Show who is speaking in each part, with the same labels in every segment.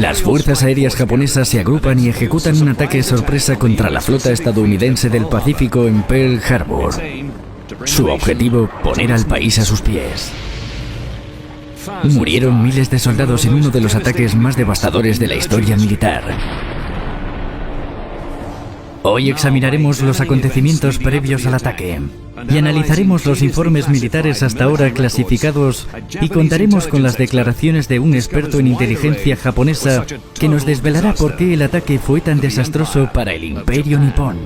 Speaker 1: Las fuerzas aéreas japonesas se agrupan y ejecutan un ataque sorpresa contra la flota estadounidense del Pacífico en Pearl Harbor. Su objetivo, poner al país a sus pies. Murieron miles de soldados en uno de los ataques más devastadores de la historia militar. Hoy examinaremos los acontecimientos previos al ataque y analizaremos los informes militares hasta ahora clasificados y contaremos con las declaraciones de un experto en inteligencia japonesa que nos desvelará por qué el ataque fue tan desastroso para el Imperio nipón.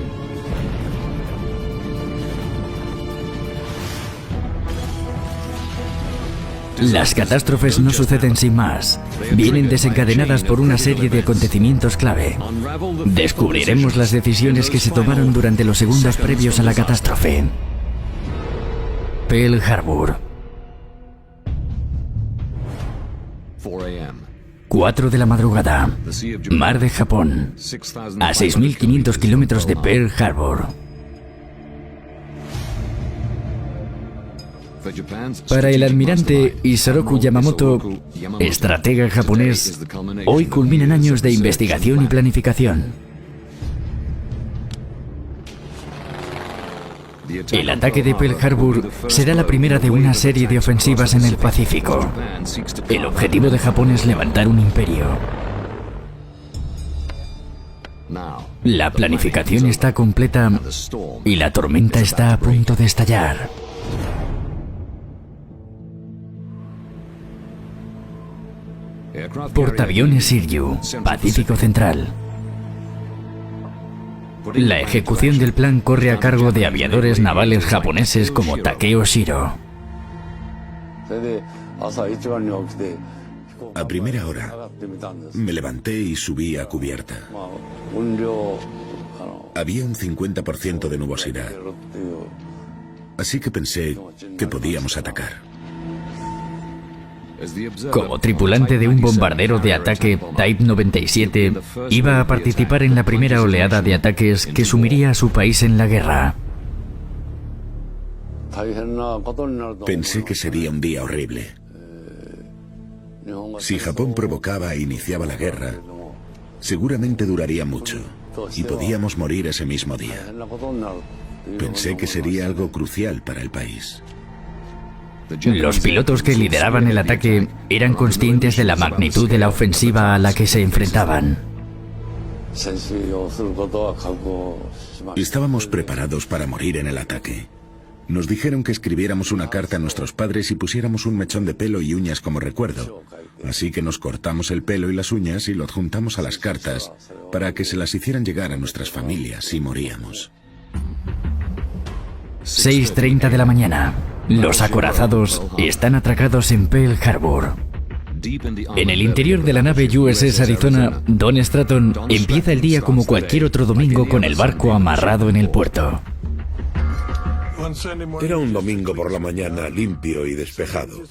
Speaker 1: Las catástrofes no suceden sin más. Vienen desencadenadas por una serie de acontecimientos clave. Descubriremos las decisiones que se tomaron durante los segundos previos a la catástrofe. Pearl Harbor. 4 de la madrugada. Mar de Japón. A 6.500 kilómetros de Pearl Harbor. Para el almirante Isoroku Yamamoto, estratega japonés, hoy culminan años de investigación y planificación. El ataque de Pearl Harbor será la primera de una serie de ofensivas en el Pacífico. El objetivo de Japón es levantar un imperio. La planificación está completa y la tormenta está a punto de estallar. Portaaviones Shiryu, Pacífico Central. La ejecución del plan corre a cargo de aviadores navales japoneses como Takeo Shiro.
Speaker 2: A primera hora, me levanté y subí a cubierta. Había un 50% de nubosidad, así que pensé que podíamos atacar.
Speaker 1: Como tripulante de un bombardero de ataque Type 97, iba a participar en la primera oleada de ataques que sumiría a su país en la guerra.
Speaker 2: Pensé que sería un día horrible. Si Japón provocaba e iniciaba la guerra, seguramente duraría mucho y podíamos morir ese mismo día. Pensé que sería algo crucial para el país.
Speaker 1: Los pilotos que lideraban el ataque eran conscientes de la magnitud de la ofensiva a la que se enfrentaban.
Speaker 2: Estábamos preparados para morir en el ataque. Nos dijeron que escribiéramos una carta a nuestros padres y pusiéramos un mechón de pelo y uñas como recuerdo. Así que nos cortamos el pelo y las uñas y lo adjuntamos a las cartas para que se las hicieran llegar a nuestras familias si moríamos.
Speaker 1: 6:30 de la mañana. Los acorazados están atracados en Pearl Harbor. En el interior de la nave USS Arizona, Don Stratton empieza el día como cualquier otro domingo con el barco amarrado en el puerto.
Speaker 3: Era un domingo por la mañana limpio y despejado.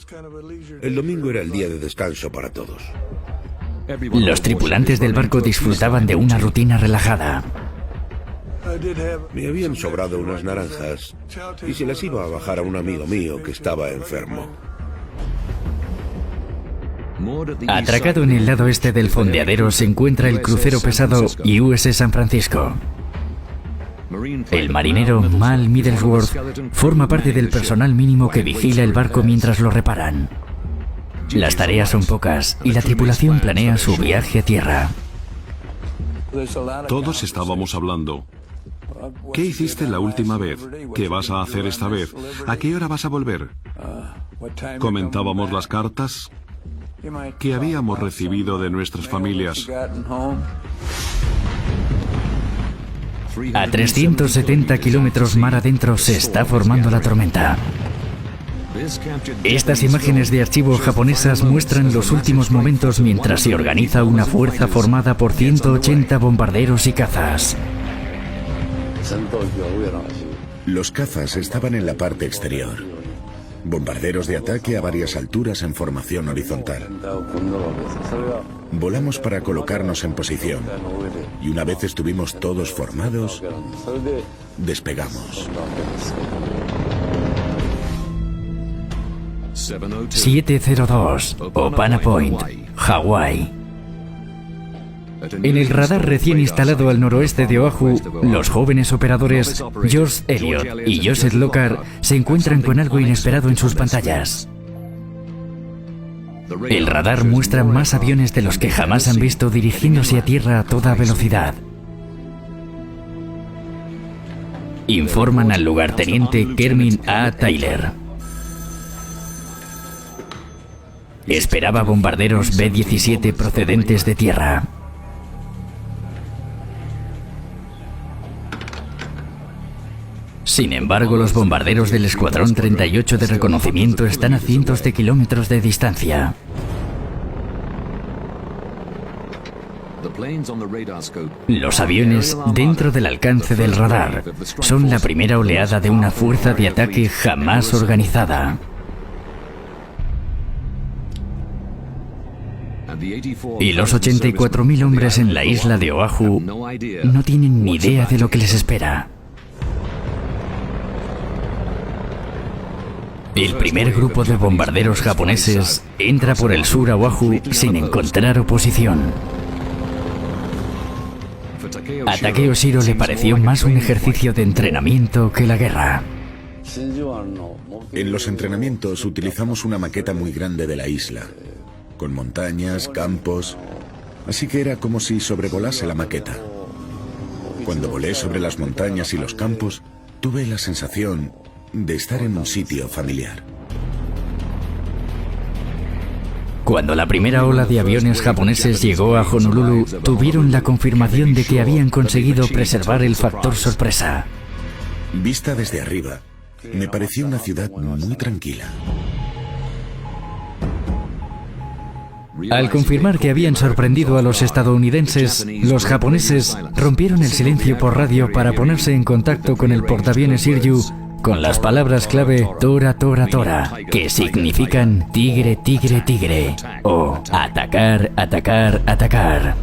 Speaker 3: El domingo era el día de descanso para todos.
Speaker 1: Los tripulantes del barco disfrutaban de una rutina relajada.
Speaker 3: Me habían sobrado unas naranjas y se las iba a bajar a un amigo mío que estaba enfermo.
Speaker 1: Atracado en el lado este del fondeadero se encuentra el crucero pesado USS San Francisco. El marinero Mal Middlesworth forma parte del personal mínimo que vigila el barco mientras lo reparan. Las tareas son pocas y la tripulación planea su viaje a tierra.
Speaker 4: Todos estábamos hablando. ¿Qué hiciste la última vez? ¿Qué vas a hacer esta vez? ¿A qué hora vas a volver? Comentábamos las cartas que habíamos recibido de nuestras familias.
Speaker 1: A 370 kilómetros mar adentro se está formando la tormenta. Estas imágenes de archivo japonesas muestran los últimos momentos mientras se organiza una fuerza formada por 180 bombarderos y cazas.
Speaker 2: Los cazas estaban en la parte exterior. Bombarderos de ataque a varias alturas en formación horizontal. Volamos para colocarnos en posición. Y una vez estuvimos todos formados, despegamos.
Speaker 1: 702, Opana Point, Hawái. En el radar recién instalado al noroeste de Oahu, los jóvenes operadores George Elliot y Joseph Lockhart se encuentran con algo inesperado en sus pantallas. El radar muestra más aviones de los que jamás han visto dirigiéndose a tierra a toda velocidad. Informan al lugarteniente Kermin A. Tyler. Esperaba bombarderos B-17 procedentes de tierra. Sin embargo, los bombarderos del Escuadrón 38 de reconocimiento están a cientos de kilómetros de distancia. Los aviones, dentro del alcance del radar, son la primera oleada de una fuerza de ataque jamás organizada. Y los 84.000 hombres en la isla de Oahu no tienen ni idea de lo que les espera. El primer grupo de bombarderos japoneses entra por el sur a Oahu sin encontrar oposición. A Takeo Shiro le pareció más un ejercicio de entrenamiento que la guerra.
Speaker 2: En los entrenamientos utilizamos una maqueta muy grande de la isla, con montañas, campos, así que era como si sobrevolase la maqueta. Cuando volé sobre las montañas y los campos, tuve la sensación de estar en un sitio familiar.
Speaker 1: Cuando la primera ola de aviones japoneses llegó a Honolulu, tuvieron la confirmación de que habían conseguido preservar el factor sorpresa.
Speaker 2: Vista desde arriba, me pareció una ciudad muy tranquila.
Speaker 1: Al confirmar que habían sorprendido a los estadounidenses, los japoneses rompieron el silencio por radio para ponerse en contacto con el portaaviones Hiryu con las palabras clave Tora, Tora, Tora, que significan tigre, tigre, tigre, o atacar, atacar, atacar.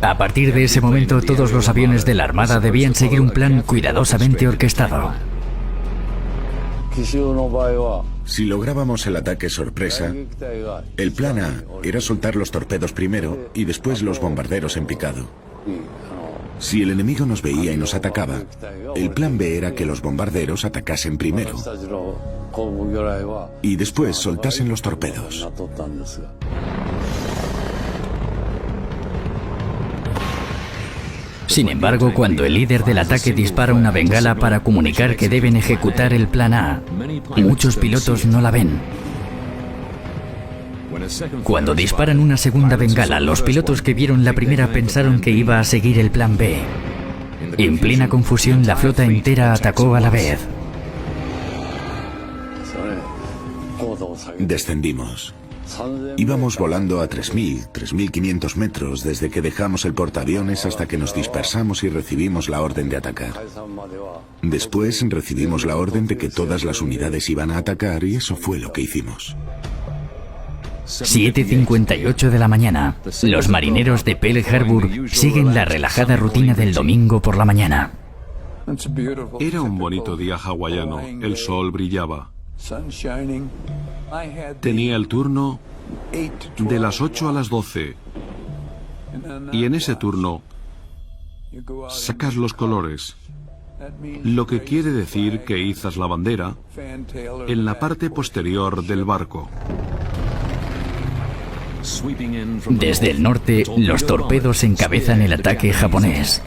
Speaker 1: A partir de ese momento, todos los aviones de la Armada debían seguir un plan cuidadosamente orquestado.
Speaker 2: Si lográbamos el ataque sorpresa, el plan A era soltar los torpedos primero y después los bombarderos en picado. Si el enemigo nos veía y nos atacaba, el plan B era que los bombarderos atacasen primero y después soltasen los torpedos.
Speaker 1: Sin embargo, cuando el líder del ataque dispara una bengala para comunicar que deben ejecutar el plan A, muchos pilotos no la ven. Cuando disparan una segunda bengala, los pilotos que vieron la primera pensaron que iba a seguir el plan B. En plena confusión, la flota entera atacó a la vez.
Speaker 2: Descendimos. Íbamos volando a 3.000, 3.500 metros desde que dejamos el portaaviones hasta que nos dispersamos y recibimos la orden de atacar. Después recibimos la orden de que todas las unidades iban a atacar y eso fue lo que hicimos.
Speaker 1: 7:58 de la mañana. Los marineros de Pearl Harbor siguen la relajada rutina del domingo por la mañana.
Speaker 4: Era un bonito día hawaiano. El sol brillaba. Tenía el turno de las 8 a las 12. Y en ese turno sacas los colores. Lo que quiere decir que izas la bandera en la parte posterior del barco.
Speaker 1: Desde el norte, los torpedos encabezan el ataque japonés.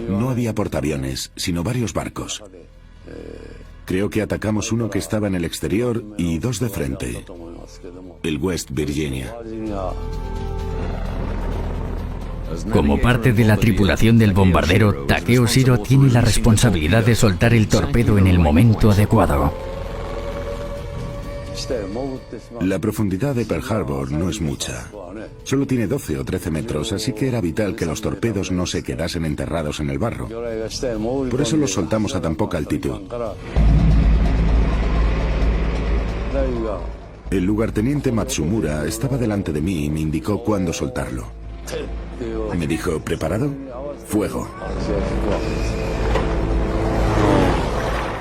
Speaker 2: No había portaaviones, sino varios barcos. Creo que atacamos uno que estaba en el exterior y dos de frente. El West Virginia.
Speaker 1: Como parte de la tripulación del bombardero, Takeo Shiro tiene la responsabilidad de soltar el torpedo en el momento adecuado.
Speaker 2: La profundidad de Pearl Harbor no es mucha. Solo tiene 12 o 13 metros, así que era vital que los torpedos no se quedasen enterrados en el barro. Por eso los soltamos a tan poca altitud. El lugarteniente Matsumura estaba delante de mí y me indicó cuándo soltarlo. Me dijo, ¿preparado? ¡Fuego!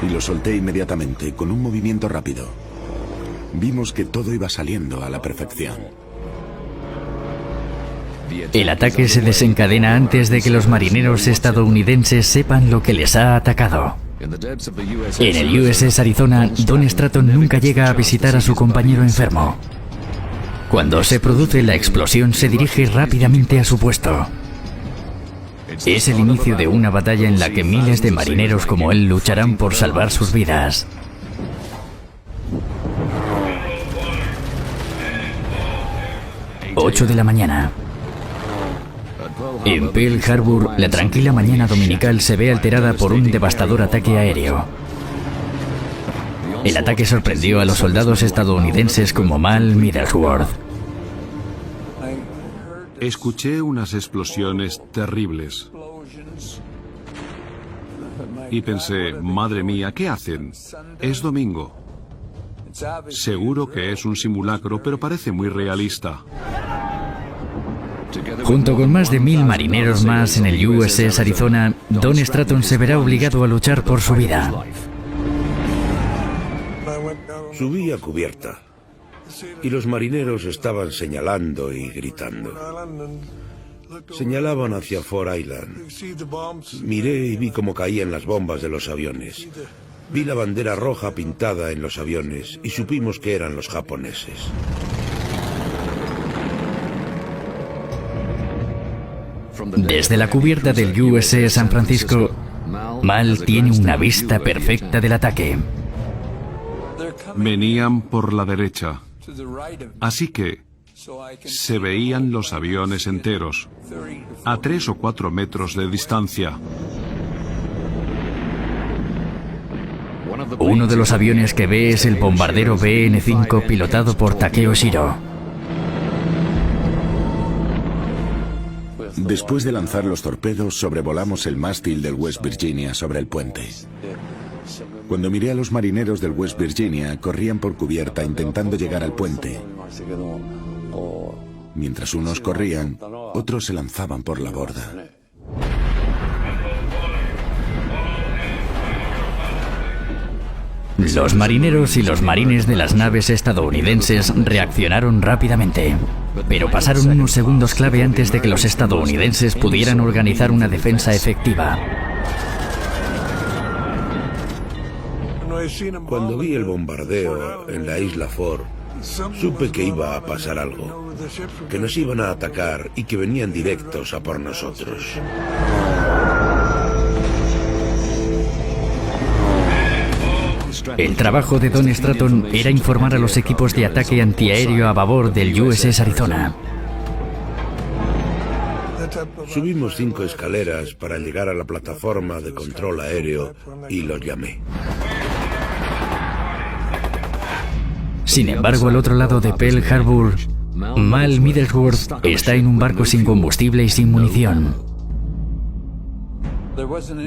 Speaker 2: Y lo solté inmediatamente, con un movimiento rápido. Vimos que todo iba saliendo a la perfección.
Speaker 1: El ataque se desencadena antes de que los marineros estadounidenses sepan lo que les ha atacado. En el USS Arizona, Don Stratton nunca llega a visitar a su compañero enfermo. Cuando se produce la explosión, se dirige rápidamente a su puesto. Es el inicio de una batalla en la que miles de marineros como él lucharán por salvar sus vidas. Ocho de la mañana. En Pearl Harbor, la tranquila mañana dominical se ve alterada por un devastador ataque aéreo. El ataque sorprendió a los soldados estadounidenses como Mal Middlesworth.
Speaker 4: Escuché unas explosiones terribles. Y pensé, madre mía, ¿qué hacen? Es domingo. Seguro que es un simulacro, pero parece muy realista.
Speaker 1: Junto con más de 1000 marineros más en el USS Arizona, Don Stratton se verá obligado a luchar por su vida.
Speaker 3: Subí a cubierta y los marineros estaban señalando y gritando. Señalaban hacia Ford Island. Miré y vi cómo caían las bombas de los aviones. Vi la bandera roja pintada en los aviones y supimos que eran los japoneses.
Speaker 1: Desde la cubierta del USS San Francisco, Mal tiene una vista perfecta del ataque.
Speaker 4: Venían por la derecha. Así que se veían los aviones enteros, a 3 o 4 metros de distancia.
Speaker 1: Uno de los aviones que ve es el bombardero BN-5 pilotado por Takeo Shiro.
Speaker 2: Después de lanzar los torpedos, sobrevolamos el mástil del West Virginia sobre el puente. Cuando miré a los marineros del West Virginia, corrían por cubierta intentando llegar al puente. Mientras unos corrían, otros se lanzaban por la borda.
Speaker 1: Los marineros y los marines de las naves estadounidenses reaccionaron rápidamente, pero pasaron unos segundos clave antes de que los estadounidenses pudieran organizar una defensa efectiva.
Speaker 3: Cuando vi el bombardeo en la isla Ford, supe que iba a pasar algo, que nos iban a atacar y que venían directos a por nosotros.
Speaker 1: El trabajo de Don Stratton era informar a los equipos de ataque antiaéreo a babor del USS Arizona.
Speaker 3: Subimos 5 escaleras para llegar a la plataforma de control aéreo y los llamé.
Speaker 1: Sin embargo, al otro lado de Pearl Harbor, Mal Middlesworth está en un barco sin combustible y sin munición.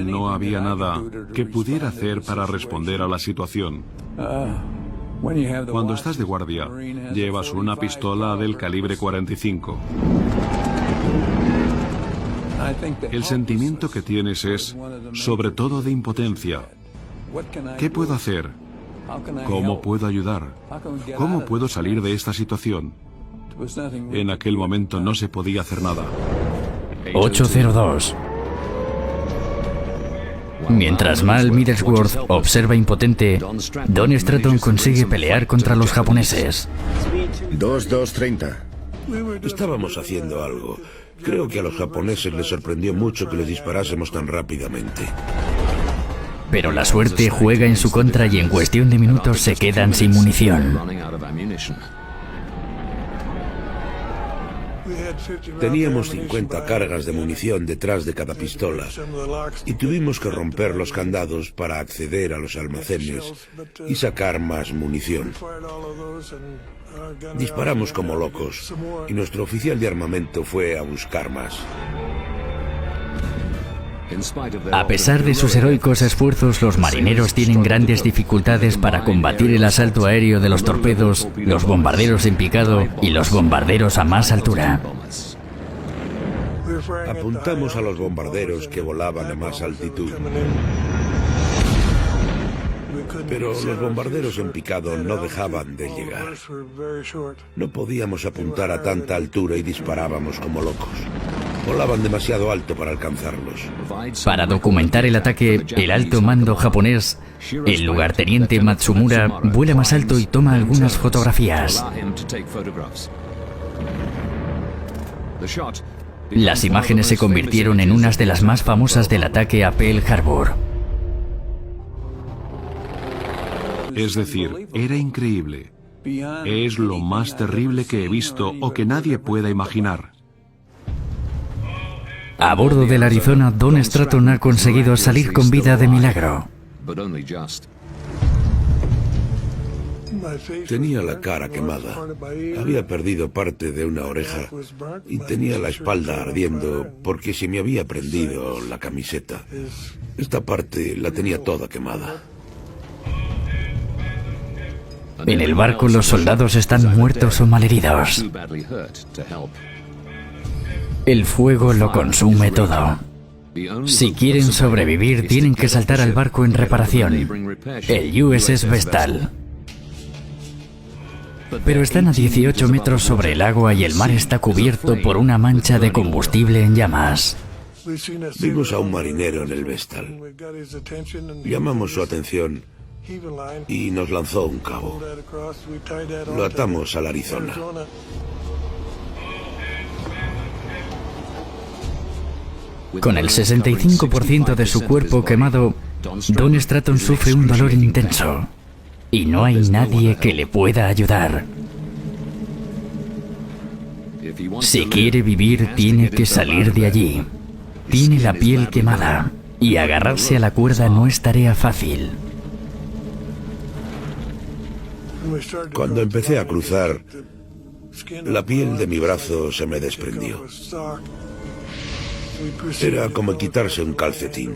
Speaker 4: No había nada que pudiera hacer para responder a la situación. Cuando estás de guardia, llevas una pistola del calibre 45. El sentimiento que tienes es, sobre todo, de impotencia. ¿Qué puedo hacer? ¿Cómo puedo ayudar? ¿Cómo puedo salir de esta situación? En aquel momento no se podía hacer nada.
Speaker 1: 802. Mientras Mal Middlesworth observa impotente, Don Stratton consigue pelear contra los japoneses.
Speaker 2: 2230.
Speaker 3: Estábamos haciendo algo. Creo que a los japoneses les sorprendió mucho que les disparásemos tan rápidamente.
Speaker 1: Pero la suerte juega en su contra y en cuestión de minutos se quedan sin munición.
Speaker 3: Teníamos 50 cargas de munición detrás de cada pistola y tuvimos que romper los candados para acceder a los almacenes y sacar más munición. Disparamos como locos y nuestro oficial de armamento fue a buscar más.
Speaker 1: A pesar de sus heroicos esfuerzos, los marineros tienen grandes dificultades para combatir el asalto aéreo de los torpedos, los bombarderos en picado y los bombarderos a más altura.
Speaker 3: Apuntamos a los bombarderos que volaban a más altitud. Pero los bombarderos en picado no dejaban de llegar. No podíamos apuntar a tanta altura y disparábamos como locos. Volaban demasiado alto para alcanzarlos.
Speaker 1: Para documentar el ataque, el alto mando japonés, el lugarteniente Matsumura, vuela más alto y toma algunas fotografías. Las imágenes se convirtieron en unas de las más famosas del ataque a Pearl Harbor.
Speaker 4: Es decir, era increíble. Es lo más terrible que he visto o que nadie pueda imaginar.
Speaker 1: A bordo del Arizona, Don Stratton ha conseguido salir con vida de milagro.
Speaker 3: Tenía la cara quemada. Había perdido parte de una oreja y tenía la espalda ardiendo porque se me había prendido la camiseta. Esta parte la tenía toda quemada.
Speaker 1: En el barco los soldados están muertos o malheridos. El fuego lo consume todo. Si quieren sobrevivir, tienen que saltar al barco en reparación, el USS Vestal. Pero están a 18 metros sobre el agua y el mar está cubierto por una mancha de combustible en llamas.
Speaker 3: Vimos a un marinero en el Vestal. Llamamos su atención y nos lanzó un cabo. Lo atamos al Arizona.
Speaker 1: Con el 65% de su cuerpo quemado, Don Stratton sufre un dolor intenso y no hay nadie que le pueda ayudar. Si quiere vivir, tiene que salir de allí. Tiene la piel quemada y agarrarse a la cuerda no es tarea fácil.
Speaker 3: Cuando empecé a cruzar, la piel de mi brazo se me desprendió. Era como quitarse un calcetín.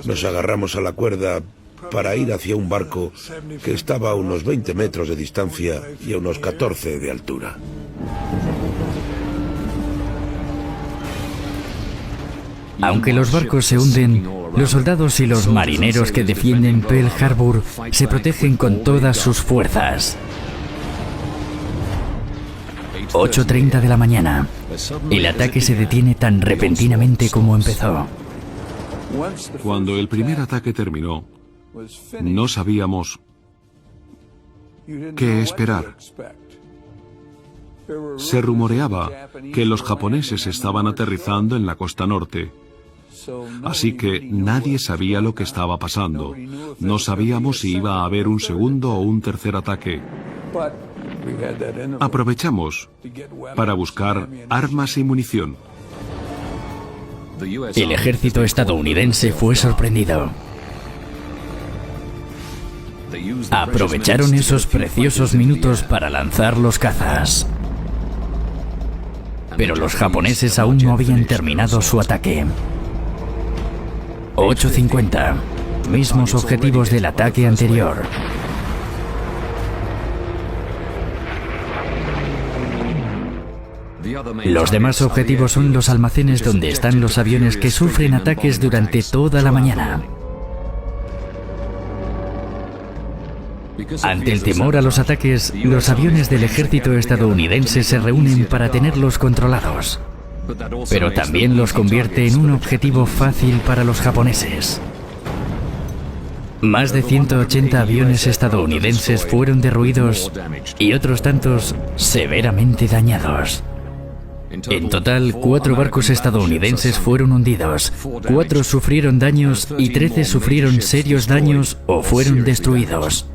Speaker 3: Nos agarramos a la cuerda para ir hacia un barco que estaba a unos 20 metros de distancia y a unos 14 de altura.
Speaker 1: Aunque los barcos se hunden, los soldados y los marineros que defienden Pearl Harbor se protegen con todas sus fuerzas. 8:30 de la mañana. El ataque se detiene tan repentinamente como empezó.
Speaker 4: Cuando el primer ataque terminó, no sabíamos qué esperar. Se rumoreaba que los japoneses estaban aterrizando en la costa norte. Así que nadie sabía lo que estaba pasando. No sabíamos si iba a haber un segundo o un tercer ataque. Aprovechamos para buscar armas y munición.
Speaker 1: El ejército estadounidense fue sorprendido. Aprovecharon esos preciosos minutos para lanzar los cazas. Pero los japoneses aún no habían terminado su ataque. 8:50. Mismos objetivos del ataque anterior. Los demás objetivos son los almacenes donde están los aviones que sufren ataques durante toda la mañana. Ante el temor a los ataques, los aviones del ejército estadounidense se reúnen para tenerlos controlados. Pero también los convierte en un objetivo fácil para los japoneses. Más de 180 aviones estadounidenses fueron derruidos y otros tantos severamente dañados. En total, 4 barcos estadounidenses fueron hundidos, 4 sufrieron daños y 13 sufrieron serios daños o fueron destruidos.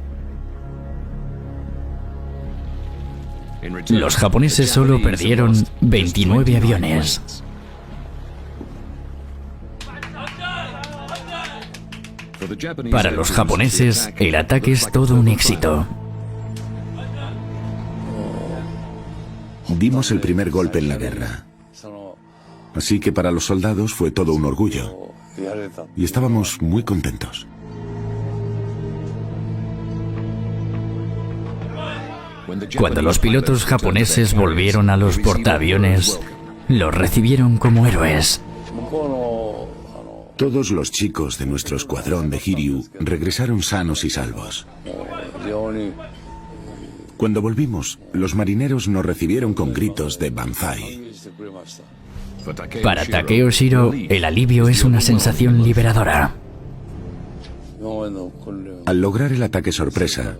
Speaker 1: Los japoneses solo perdieron 29 aviones. Para los japoneses, el ataque es todo un éxito.
Speaker 2: Dimos el primer golpe en la guerra. Así que para los soldados fue todo un orgullo. Y estábamos muy contentos.
Speaker 1: Cuando los pilotos japoneses volvieron a los portaaviones, los recibieron como héroes.
Speaker 2: Todos los chicos de nuestro escuadrón de Hiryu regresaron sanos y salvos. Cuando volvimos, los marineros nos recibieron con gritos de Banzai.
Speaker 1: Para Takeo Shiro, el alivio es una sensación liberadora.
Speaker 2: Al lograr el ataque sorpresa,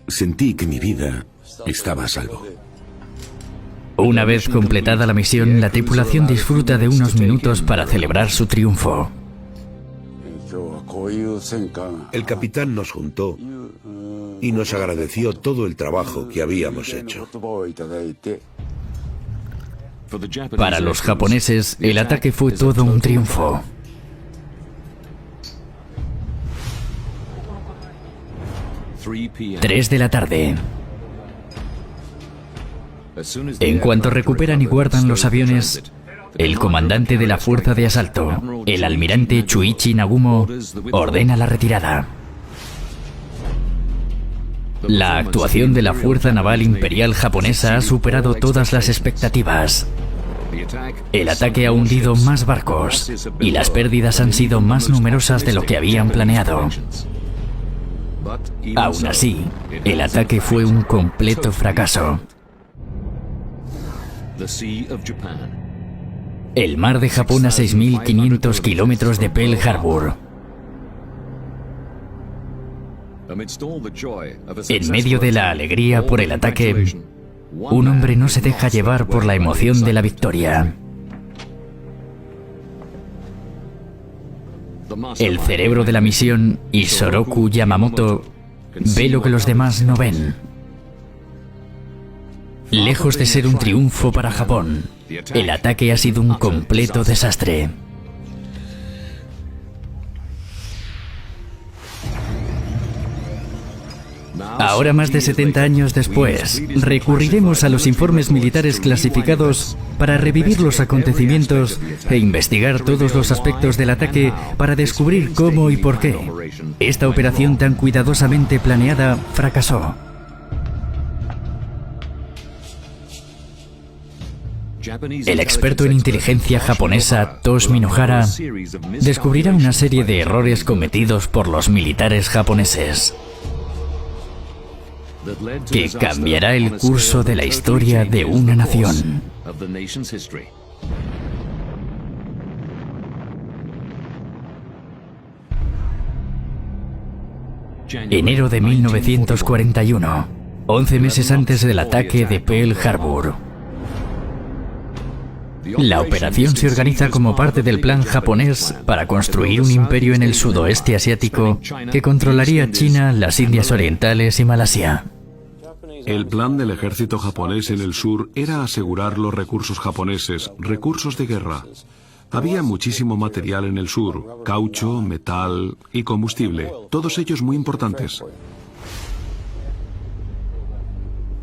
Speaker 2: sentí que mi vida estaba a salvo.
Speaker 1: Una vez completada la misión, la tripulación disfruta de unos minutos para celebrar su triunfo.
Speaker 3: El capitán nos juntó y nos agradeció todo el trabajo que habíamos hecho.
Speaker 1: Para los japoneses, el ataque fue todo un triunfo. Tres de la tarde. En cuanto recuperan y guardan los aviones, el comandante de la fuerza de asalto, el almirante Chuichi Nagumo, ordena la retirada. La actuación de la Fuerza Naval Imperial Japonesa ha superado todas las expectativas. El ataque ha hundido más barcos y las pérdidas han sido más numerosas de lo que habían planeado. Aún así, el ataque fue un completo fracaso. El mar de Japón a 6.500 kilómetros de Pearl Harbor. En medio de la alegría por el ataque, un hombre no se deja llevar por la emoción de la victoria. El cerebro de la misión, Isoroku Yamamoto, ve lo que los demás no ven. Lejos de ser un triunfo para Japón, el ataque ha sido un completo desastre. Ahora, más de 70 años después, recurriremos a los informes militares clasificados para revivir los acontecimientos e investigar todos los aspectos del ataque para descubrir cómo y por qué esta operación tan cuidadosamente planeada fracasó. El experto en inteligencia japonesa Toshi Minohara descubrirá una serie de errores cometidos por los militares japoneses que cambiará el curso de la historia de una nación. Enero de 1941, 11 meses antes del ataque de Pearl Harbor. La operación se organiza como parte del plan japonés para construir un imperio en el sudoeste asiático que controlaría China, las Indias Orientales y Malasia.
Speaker 4: El plan del ejército japonés en el sur era asegurar los recursos japoneses, recursos de guerra. Había muchísimo material en el sur, caucho, metal y combustible, todos ellos muy importantes.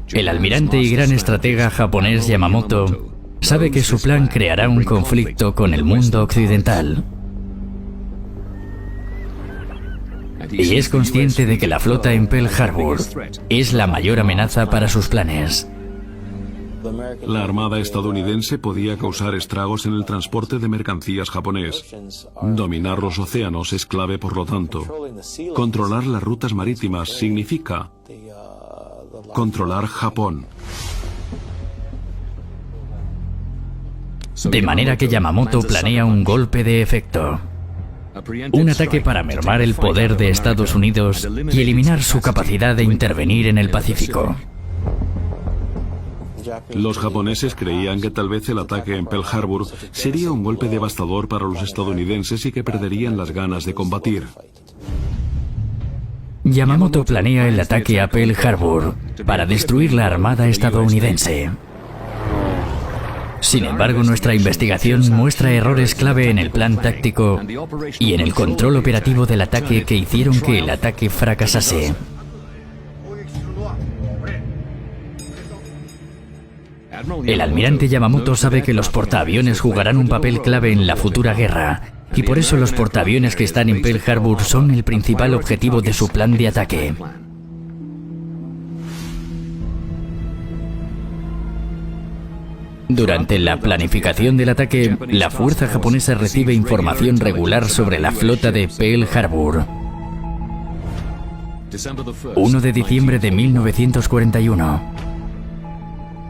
Speaker 1: El almirante y gran estratega japonés Yamamoto sabe que su plan creará un conflicto con el mundo occidental. Y es consciente de que la flota en Pearl Harbor es la mayor amenaza para sus planes.
Speaker 4: La armada estadounidense podía causar estragos en el transporte de mercancías japonés. Dominar los océanos es clave, por lo tanto. Controlar las rutas marítimas significa controlar Japón.
Speaker 1: De manera que Yamamoto planea un golpe de efecto. Un ataque para mermar el poder de Estados Unidos y eliminar su capacidad de intervenir en el Pacífico.
Speaker 4: Los japoneses creían que tal vez el ataque en Pearl Harbor sería un golpe devastador para los estadounidenses y que perderían las ganas de combatir.
Speaker 1: Yamamoto planea el ataque a Pearl Harbor para destruir la armada estadounidense. Sin embargo, nuestra investigación muestra errores clave en el plan táctico y en el control operativo del ataque que hicieron que el ataque fracasase. El almirante Yamamoto sabe que los portaaviones jugarán un papel clave en la futura guerra, y por eso los portaaviones que están en Pearl Harbor son el principal objetivo de su plan de ataque. Durante la planificación del ataque, la fuerza japonesa recibe información regular sobre la flota de Pearl Harbor. 1 de diciembre de 1941.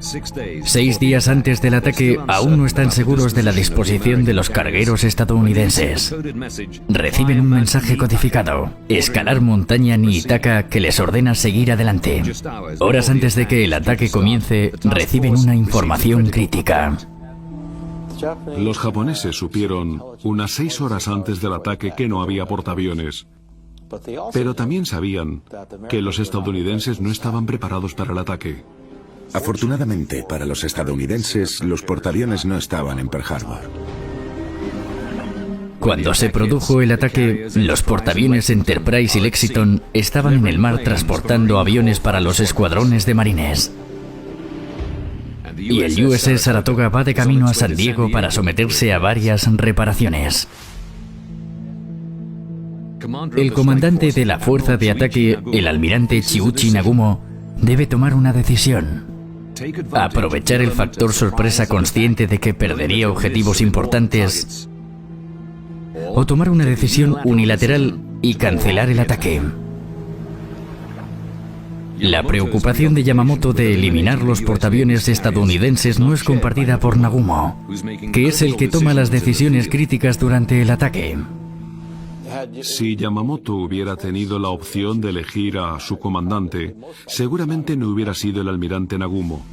Speaker 1: 6 días antes del ataque, aún no están seguros de la disposición de los cargueros estadounidenses. Reciben un mensaje codificado: escalar montaña Niitaka, que les ordena seguir adelante. Horas antes de que el ataque comience, reciben una información crítica.
Speaker 4: Los japoneses supieron unas 6 horas antes del ataque que no había portaaviones. Pero también sabían que los estadounidenses no estaban preparados para el ataque.
Speaker 2: Afortunadamente para los estadounidenses, los portaaviones no estaban en Pearl Harbor.
Speaker 1: Cuando se produjo el ataque, los portaaviones Enterprise y Lexington estaban en el mar transportando aviones para los escuadrones de marines. Y el USS Saratoga va de camino a San Diego para someterse a varias reparaciones. El comandante de la fuerza de ataque, el almirante Chiuchi Nagumo, debe tomar una decisión: aprovechar el factor sorpresa consciente de que perdería objetivos importantes, o tomar una decisión unilateral y cancelar el ataque. La preocupación de Yamamoto de eliminar los portaaviones estadounidenses no es compartida por Nagumo, que es el que toma las decisiones críticas durante el ataque.
Speaker 4: Si Yamamoto hubiera tenido la opción de elegir a su comandante, seguramente no hubiera sido el almirante Nagumo.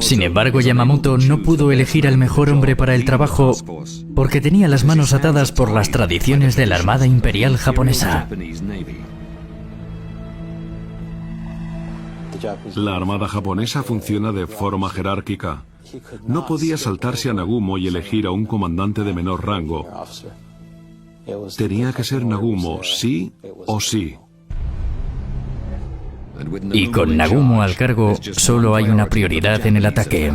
Speaker 1: Sin embargo, Yamamoto no pudo elegir al mejor hombre para el trabajo porque tenía las manos atadas por las tradiciones de la Armada Imperial japonesa.
Speaker 4: La Armada japonesa funciona de forma jerárquica. No podía saltarse a Nagumo y elegir a un comandante de menor rango. Tenía que ser Nagumo, sí o sí.
Speaker 1: Y con Nagumo al cargo, solo hay una prioridad en el ataque.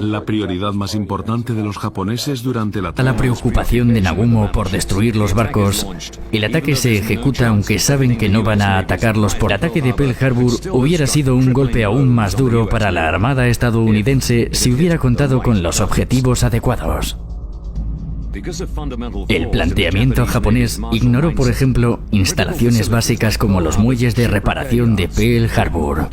Speaker 4: La prioridad más importante de los japoneses durante el
Speaker 1: A
Speaker 4: ataque.
Speaker 1: la preocupación de Nagumo por destruir los barcos, el ataque se ejecuta aunque saben que no van a atacarlos. Por el ataque de Pearl Harbor hubiera sido un golpe aún más duro para la Armada estadounidense si hubiera contado con los objetivos adecuados. El planteamiento japonés ignoró, por ejemplo, instalaciones básicas como los muelles de reparación de Pearl Harbor.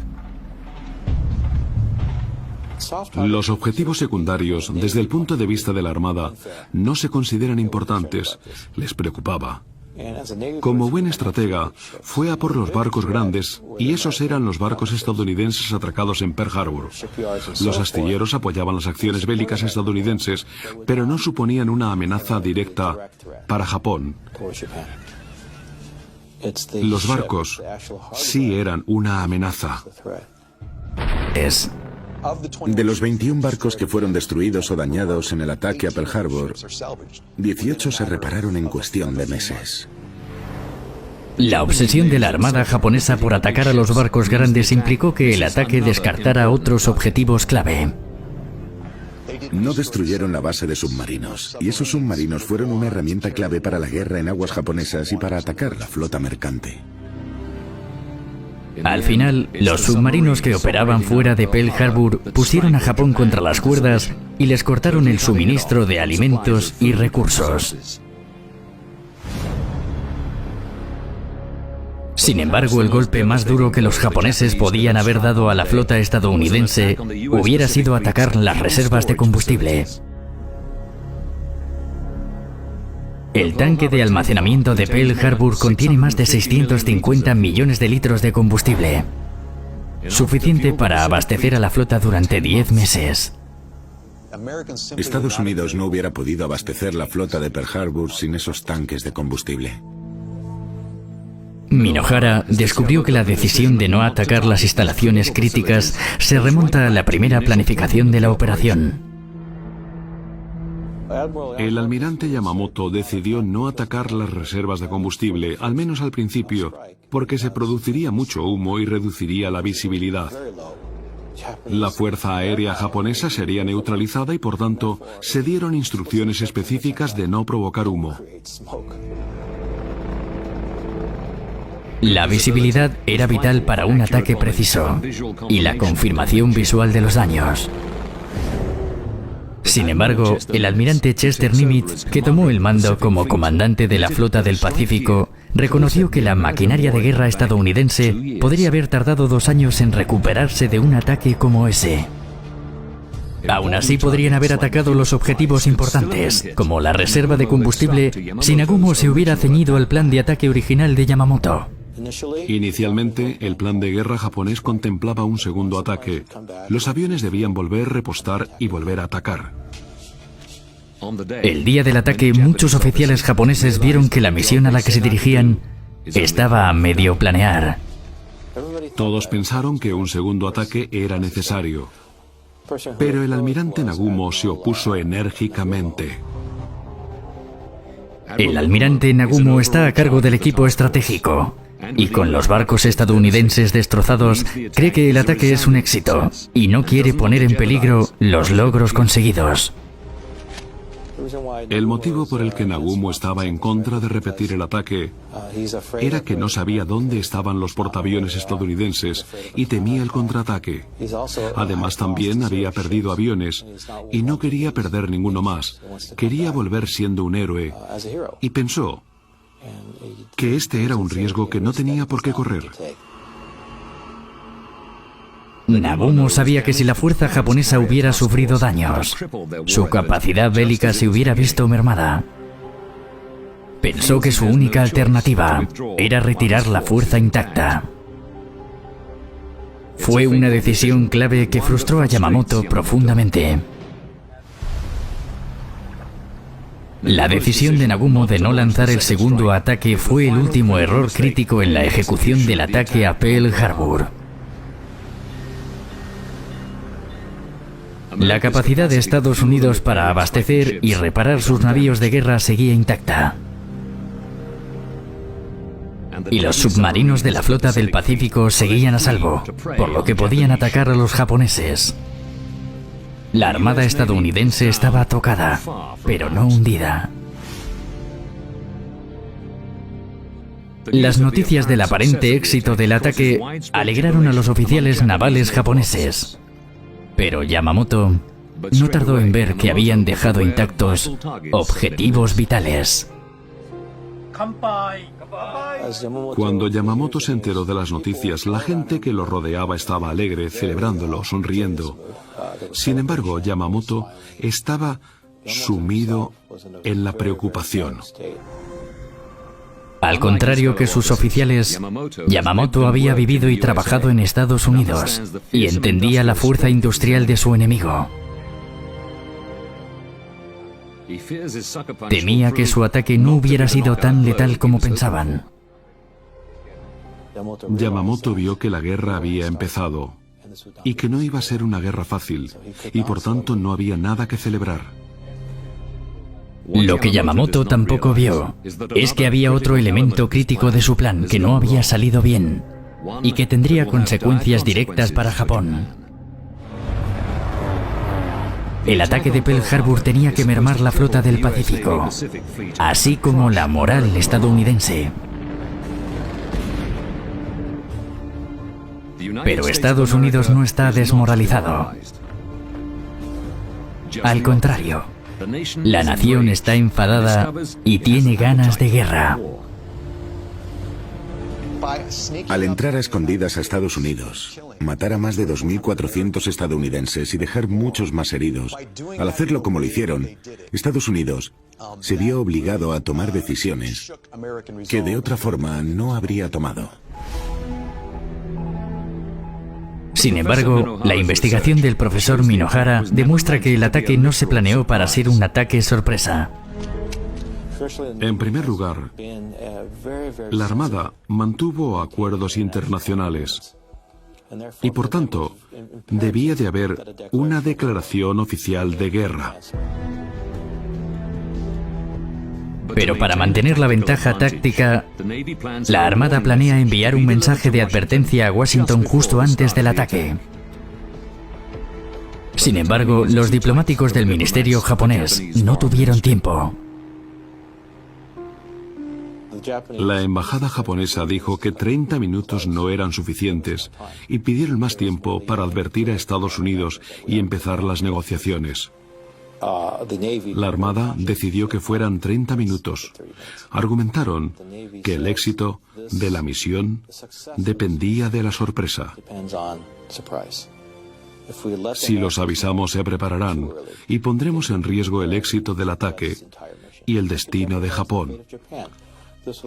Speaker 4: Los objetivos secundarios, desde el punto de vista de la Armada, no se consideran importantes. Les preocupaba. Como buen estratega, fue a por los barcos grandes, y esos eran los barcos estadounidenses atracados en Pearl Harbor. Los astilleros apoyaban las acciones bélicas estadounidenses, pero no suponían una amenaza directa para Japón. Los barcos sí eran una amenaza.
Speaker 2: De los 21 barcos que fueron destruidos o dañados en el ataque a Pearl Harbor, 18 se repararon en cuestión de meses.
Speaker 1: La obsesión de la Armada japonesa por atacar a los barcos grandes implicó que el ataque descartara otros objetivos clave.
Speaker 2: No destruyeron la base de submarinos, y esos submarinos fueron una herramienta clave para la guerra en aguas japonesas y para atacar la flota mercante.
Speaker 1: Al final, los submarinos que operaban fuera de Pearl Harbor pusieron a Japón contra las cuerdas y les cortaron el suministro de alimentos y recursos. Sin embargo, el golpe más duro que los japoneses podían haber dado a la flota estadounidense hubiera sido atacar las reservas de combustible. El tanque de almacenamiento de Pearl Harbor contiene más de 650 millones de litros de combustible, suficiente para abastecer a la flota durante 10 meses.
Speaker 2: Estados Unidos no hubiera podido abastecer la flota de Pearl Harbor sin esos tanques de combustible.
Speaker 1: Minohara descubrió que la decisión de no atacar las instalaciones críticas se remonta a la primera planificación de la operación.
Speaker 4: El almirante Yamamoto decidió no atacar las reservas de combustible, al menos al principio, porque se produciría mucho humo y reduciría la visibilidad. La fuerza aérea japonesa sería neutralizada y, por tanto, se dieron instrucciones específicas de no provocar humo.
Speaker 1: La visibilidad era vital para un ataque preciso y la confirmación visual de los daños. Sin embargo, el almirante Chester Nimitz, que tomó el mando como comandante de la Flota del Pacífico, reconoció que la maquinaria de guerra estadounidense podría haber tardado 2 años en recuperarse de un ataque como ese. Aún así podrían haber atacado los objetivos importantes, como la reserva de combustible, si Nagumo se hubiera ceñido al plan de ataque original de Yamamoto.
Speaker 4: Inicialmente, el plan de guerra japonés contemplaba un segundo ataque. Los aviones debían volver, repostar y volver a atacar.
Speaker 1: El día del ataque, muchos oficiales japoneses vieron que la misión a la que se dirigían estaba a medio planear.
Speaker 4: Todos pensaron que un segundo ataque era necesario. Pero el almirante Nagumo se opuso enérgicamente.
Speaker 1: El almirante Nagumo está a cargo del equipo estratégico y con los barcos estadounidenses destrozados cree que el ataque es un éxito y no quiere poner en peligro los logros conseguidos.
Speaker 4: El motivo por el que Nagumo estaba en contra de repetir el ataque era que no sabía dónde estaban los portaaviones estadounidenses y temía el contraataque. Además, también había perdido aviones y no quería perder ninguno más. Quería volver siendo un héroe y pensó que este era un riesgo que no tenía por qué correr.
Speaker 1: Nagumo sabía que si la fuerza japonesa hubiera sufrido daños, su capacidad bélica se hubiera visto mermada. Pensó que su única alternativa era retirar la fuerza intacta. Fue una decisión clave que frustró a Yamamoto profundamente. La decisión de Nagumo de no lanzar el segundo ataque fue el último error crítico en la ejecución del ataque a Pearl Harbor. La capacidad de Estados Unidos para abastecer y reparar sus navíos de guerra seguía intacta. Y los submarinos de la Flota del Pacífico seguían a salvo, por lo que podían atacar a los japoneses. La armada estadounidense estaba tocada, pero no hundida. Las noticias del aparente éxito del ataque alegraron a los oficiales navales japoneses. Pero Yamamoto no tardó en ver que habían dejado intactos objetivos vitales.
Speaker 4: Cuando Yamamoto se enteró de las noticias, la gente que lo rodeaba estaba alegre, celebrándolo, sonriendo. Sin embargo, Yamamoto estaba sumido en la preocupación.
Speaker 1: Al contrario que sus oficiales, Yamamoto había vivido y trabajado en Estados Unidos y entendía la fuerza industrial de su enemigo. Temía que su ataque no hubiera sido tan letal como pensaban.
Speaker 4: Yamamoto vio que la guerra había empezado y que no iba a ser una guerra fácil y por tanto no había nada que celebrar.
Speaker 1: Lo que Yamamoto tampoco vio es que había otro elemento crítico de su plan que no había salido bien y que tendría consecuencias directas para Japón. El ataque de Pearl Harbor tenía que mermar la Flota del Pacífico, así como la moral estadounidense. Pero Estados Unidos no está desmoralizado. Al contrario, la nación está enfadada y tiene ganas de guerra.
Speaker 2: Al entrar a escondidas a Estados Unidos, matar a más de 2.400 estadounidenses y dejar muchos más heridos, al hacerlo como lo hicieron, Estados Unidos se vio obligado a tomar decisiones que de otra forma no habría tomado.
Speaker 1: Sin embargo, la investigación del profesor Minohara demuestra que el ataque no se planeó para ser un ataque sorpresa.
Speaker 4: En primer lugar, la Armada mantuvo acuerdos internacionales y por tanto debía de haber una declaración oficial de guerra.
Speaker 1: Pero para mantener la ventaja táctica, la Armada planea enviar un mensaje de advertencia a Washington justo antes del ataque. Sin embargo, los diplomáticos del ministerio japonés no tuvieron tiempo.
Speaker 4: La embajada japonesa dijo que 30 minutos no eran suficientes y pidieron más tiempo para advertir a Estados Unidos y empezar las negociaciones. La Armada decidió que fueran 30 minutos. Argumentaron que el éxito de la misión dependía de la sorpresa. Si los avisamos, se prepararán y pondremos en riesgo el éxito del ataque y el destino de Japón.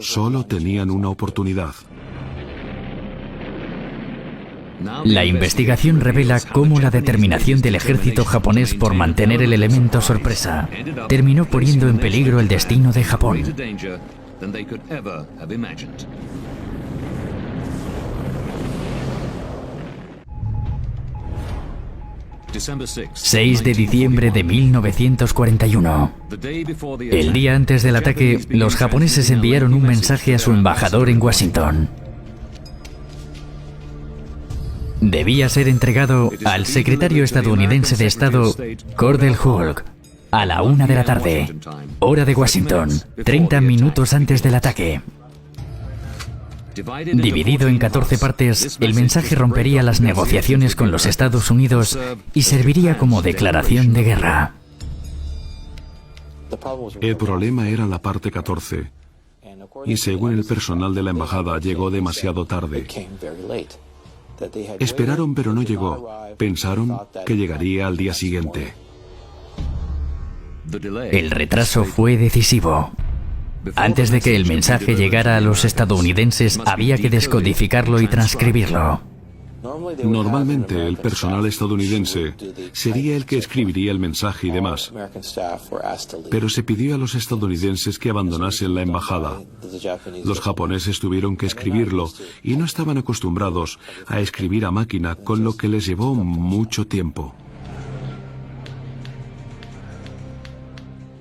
Speaker 4: Solo tenían una oportunidad.
Speaker 1: La investigación revela cómo la determinación del ejército japonés por mantener el elemento sorpresa terminó poniendo en peligro el destino de Japón. 6 de diciembre de 1941. El día antes del ataque, los japoneses enviaron un mensaje a su embajador en Washington. Debía ser entregado al secretario estadounidense de Estado, Cordell Hull, a la 1 de la tarde, hora de Washington, 30 minutos antes del ataque. Dividido en 14 partes, el mensaje rompería las negociaciones con los Estados Unidos y serviría como declaración de guerra.
Speaker 4: El problema era la parte 14, y según el personal de la embajada, llegó demasiado tarde. Esperaron, pero no llegó. Pensaron que llegaría al día siguiente.
Speaker 1: El retraso fue decisivo. Antes de que el mensaje llegara a los estadounidenses, había que descodificarlo y transcribirlo.
Speaker 4: Normalmente, el personal estadounidense sería el que escribiría el mensaje y demás. Pero se pidió a los estadounidenses que abandonasen la embajada. Los japoneses tuvieron que escribirlo y no estaban acostumbrados a escribir a máquina, con lo que les llevó mucho tiempo.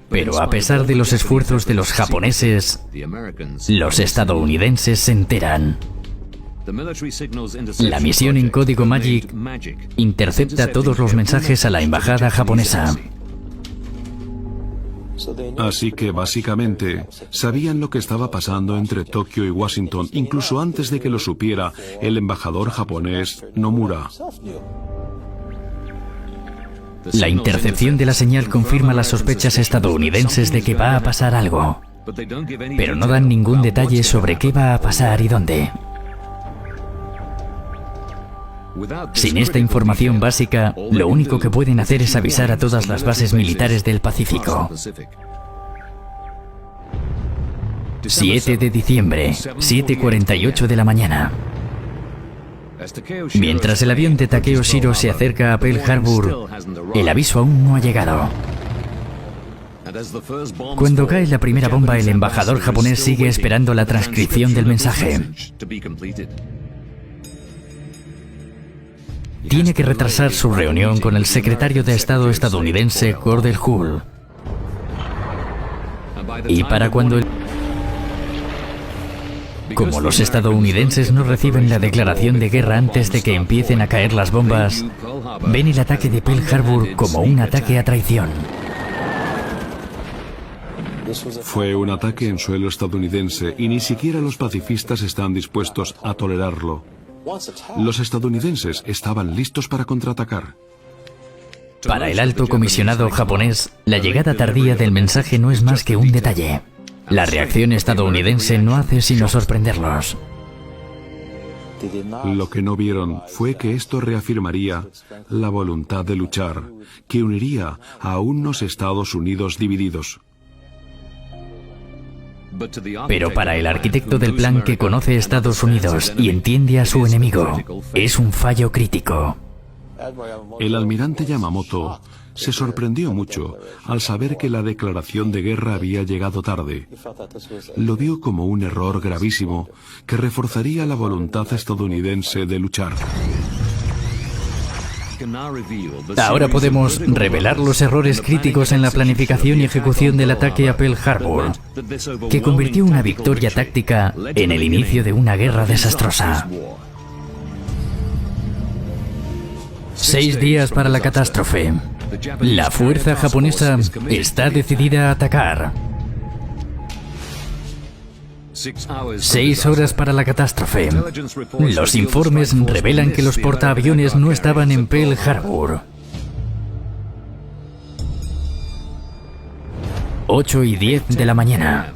Speaker 1: Pero a pesar de los esfuerzos de los japoneses, los estadounidenses se enteran. La misión en código Magic intercepta todos los mensajes a la embajada japonesa.
Speaker 4: Así que básicamente sabían lo que estaba pasando entre Tokio y Washington, incluso antes de que lo supiera el embajador japonés Nomura.
Speaker 1: La intercepción de la señal confirma las sospechas estadounidenses de que va a pasar algo, pero no dan ningún detalle sobre qué va a pasar y dónde. Sin esta información básica, lo único que pueden hacer es avisar a todas las bases militares del Pacífico. 7 de diciembre, 7:48 de la mañana. Mientras el avión de Takeo Shiro se acerca a Pearl Harbor, el aviso aún no ha llegado. Cuando cae la primera bomba, el embajador japonés sigue esperando la transcripción del mensaje. Tiene que retrasar su reunión con el secretario de Estado estadounidense Cordell Hull. Y para cuando Como los estadounidenses no reciben la declaración de guerra antes de que empiecen a caer las bombas, ven el ataque de Pearl Harbor como un ataque a traición.
Speaker 4: Fue un ataque en suelo estadounidense y ni siquiera los pacifistas están dispuestos a tolerarlo. Los estadounidenses estaban listos para contraatacar.
Speaker 1: Para el alto comisionado japonés, la llegada tardía del mensaje no es más que un detalle. La reacción estadounidense no hace sino sorprenderlos.
Speaker 4: Lo que no vieron fue que esto reafirmaría la voluntad de luchar, que uniría a unos Estados Unidos divididos.
Speaker 1: Pero para el arquitecto del plan, que conoce Estados Unidos y entiende a su enemigo, es un fallo crítico.
Speaker 4: El almirante Yamamoto se sorprendió mucho al saber que la declaración de guerra había llegado tarde. Lo vio como un error gravísimo que reforzaría la voluntad estadounidense de luchar.
Speaker 1: Ahora podemos revelar los errores críticos en la planificación y ejecución del ataque a Pearl Harbor, que convirtió una victoria táctica en el inicio de una guerra desastrosa. 6 días para la catástrofe. La fuerza japonesa está decidida a atacar. 6 horas para la catástrofe. Los informes revelan que los portaaviones no estaban en Pearl Harbor. 8:10 de la mañana.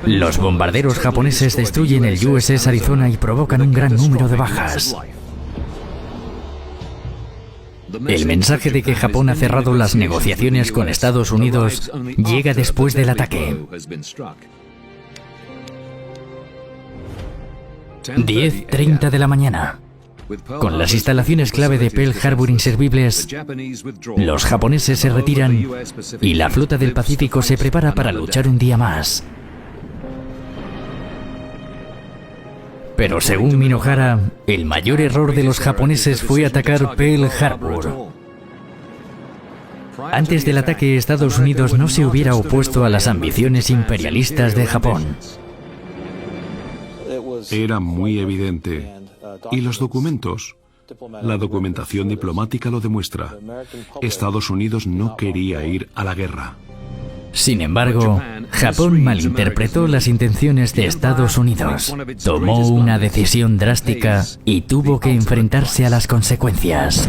Speaker 1: Los bombarderos japoneses destruyen el USS Arizona y provocan un gran número de bajas. El mensaje de que Japón ha cerrado las negociaciones con Estados Unidos llega después del ataque. 10:30 de la mañana. Con las instalaciones clave de Pearl Harbor inservibles, los japoneses se retiran y la flota del Pacífico se prepara para luchar un día más. Pero según Minohara, el mayor error de los japoneses fue atacar Pearl Harbor. Antes del ataque, Estados Unidos no se hubiera opuesto a las ambiciones imperialistas de Japón.
Speaker 4: Era muy evidente. Y los documentos, la documentación diplomática lo demuestra. Estados Unidos no quería ir a la guerra.
Speaker 1: Sin embargo, Japón malinterpretó las intenciones de Estados Unidos, tomó una decisión drástica y tuvo que enfrentarse a las consecuencias.